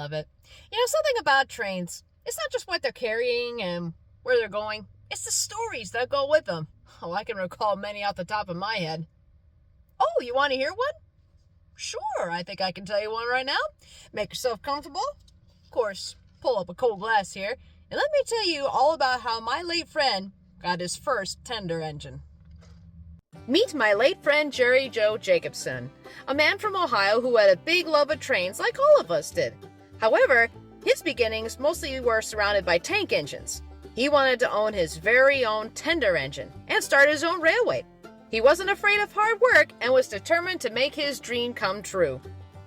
love it. Something about trains. It's not just what they're carrying and where they're going. It's the stories that go with them. Oh, I can recall many off the top of my head. Oh, you want to hear one? Sure, I think I can tell you one right now. Make yourself comfortable. Of course, pull up a cold glass here, and let me tell you all about how my late friend got his first tender engine. Meet my late friend Jerry Joe Jacobson, a man from Ohio who had a big love of trains like all of us did. However, his beginnings mostly were surrounded by tank engines. He wanted to own his very own tender engine and start his own railway. He wasn't afraid of hard work and was determined to make his dream come true.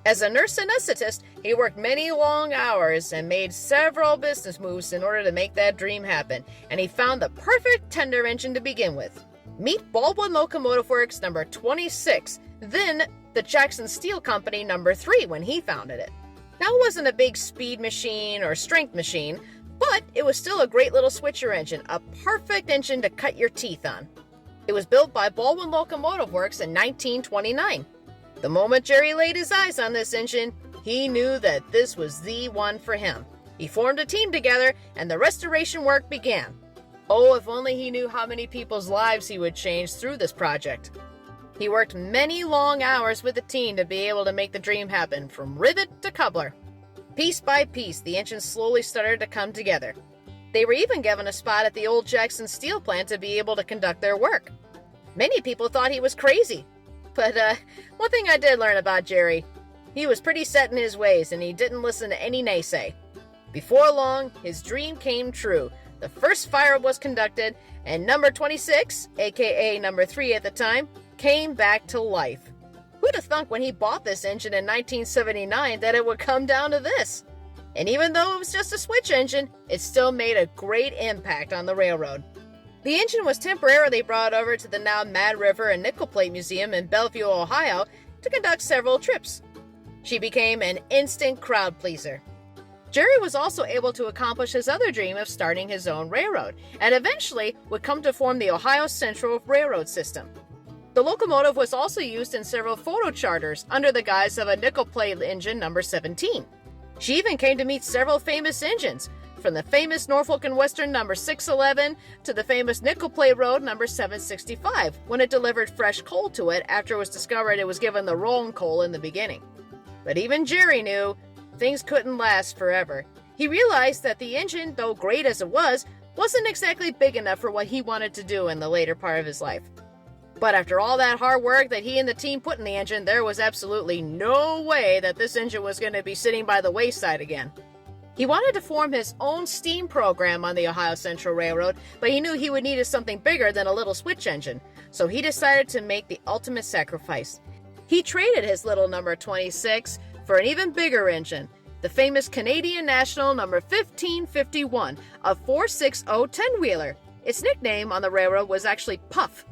As a nurse anesthetist, he worked many long hours and made several business moves in order to make that dream happen, and he found the perfect tender engine to begin with. Meet Baldwin Locomotive Works number 26, then the Jackson Steel Company number 3 when he founded it. Now, it wasn't a big speed machine or strength machine, but it was still a great little switcher engine, a perfect engine to cut your teeth on. It was built by Baldwin Locomotive Works in 1929. The moment Jerry laid his eyes on this engine, he knew that this was the one for him. He formed a team together, and the restoration work began. Oh, if only he knew how many people's lives he would change through this project. He worked many long hours with the team to be able to make the dream happen, from rivet to coupler. Piece by piece, the engine slowly started to come together. They were even given a spot at the old Jackson Steel plant to be able to conduct their work. Many people thought he was crazy. But one thing I did learn about Jerry, he was pretty set in his ways and he didn't listen to any naysay. Before long, his dream came true. The first fire was conducted, and number 26, aka number 3 at the time, came back to life. Who'd have thunk when he bought this engine in 1979 that it would come down to this? And even though it was just a switch engine, it still made a great impact on the railroad. The engine was temporarily brought over to the now Mad River and Nickel Plate Museum in Bellevue, Ohio, to conduct several trips. She became an instant crowd pleaser. Jerry was also able to accomplish his other dream of starting his own railroad, and eventually would come to form the Ohio Central Railroad system. The locomotive was also used in several photo charters under the guise of a nickel plate engine number 17. She even came to meet several famous engines, from the famous Norfolk and Western number 611 to the famous nickel plate road number 765, when it delivered fresh coal to it after it was discovered it was given the wrong coal in the beginning. But even Jerry knew things couldn't last forever. He realized that the engine, though great as it was, wasn't exactly big enough for what he wanted to do in the later part of his life. But after all that hard work that he and the team put in the engine, there was absolutely no way that this engine was going to be sitting by the wayside again. He wanted to form his own steam program on the Ohio Central Railroad, but he knew he would need something bigger than a little switch engine, so he decided to make the ultimate sacrifice. He traded his little number 26 for an even bigger engine, the famous Canadian National number 1551, a 460 10-wheeler. Its nickname on the railroad was actually Puff.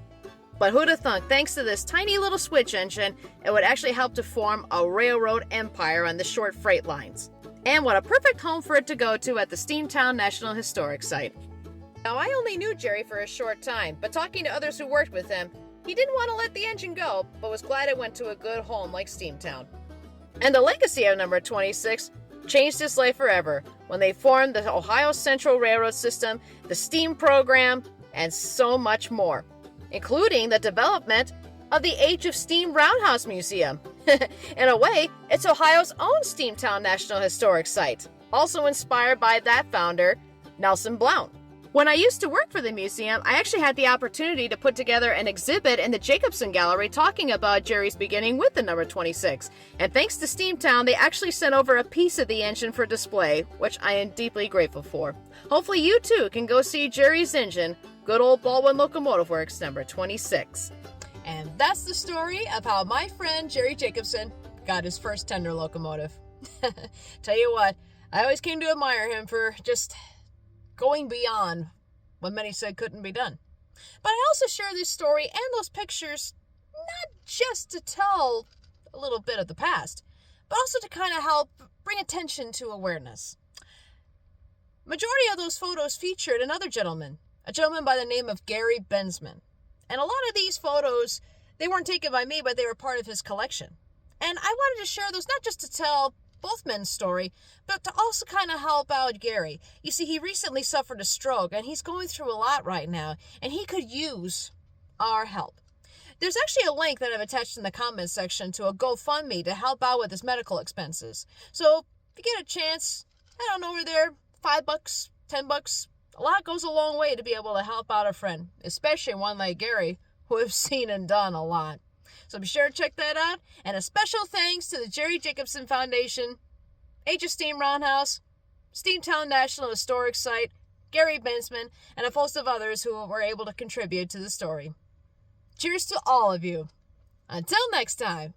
But who'd have thunk, thanks to this tiny little switch engine, it would actually help to form a railroad empire on the short freight lines. And what a perfect home for it to go to at the Steamtown National Historic Site. Now, I only knew Jerry for a short time, but talking to others who worked with him, he didn't want to let the engine go, but was glad it went to a good home like Steamtown. And the legacy of number 26 changed his life forever when they formed the Ohio Central Railroad system, the steam program, and so much more, including the development of the Age of Steam Roundhouse Museum. In a way, it's Ohio's own Steamtown National Historic Site, also inspired by that founder, Nelson Blount. When I used to work for the museum, I actually had the opportunity to put together an exhibit in the Jacobson Gallery talking about Jerry's beginning with the number 26. And thanks to Steamtown, they actually sent over a piece of the engine for display, which I am deeply grateful for. Hopefully you too can go see Jerry's engine, good old Baldwin Locomotive Works number 26. And that's the story of how my friend Jerry Jacobson got his first tender locomotive. Tell you what, I always came to admire him for just going beyond what many said couldn't be done. But I also share this story and those pictures not just to tell a little bit of the past, but also to kind of help bring attention to awareness. Majority of those photos featured another gentleman, a gentleman by the name of Gary Bensman. And a lot of these photos, they weren't taken by me, but they were part of his collection. And I wanted to share those not just to tell both men's story, but to also kind of help out Gary. You see, he recently suffered a stroke, and he's going through a lot right now, and he could use our help. There's actually a link that I've attached in the comments section to a GoFundMe to help out with his medical expenses. So if you get a chance, head on over there. $5, $10. A lot goes a long way to be able to help out a friend, especially one like Gary, who have seen and done a lot. So be sure to check that out. And a special thanks to the Jerry Jacobson Foundation, Age of Steam Roundhouse, Steamtown National Historic Site, Gary Bensman, and a host of others who were able to contribute to the story. Cheers to all of you. Until next time.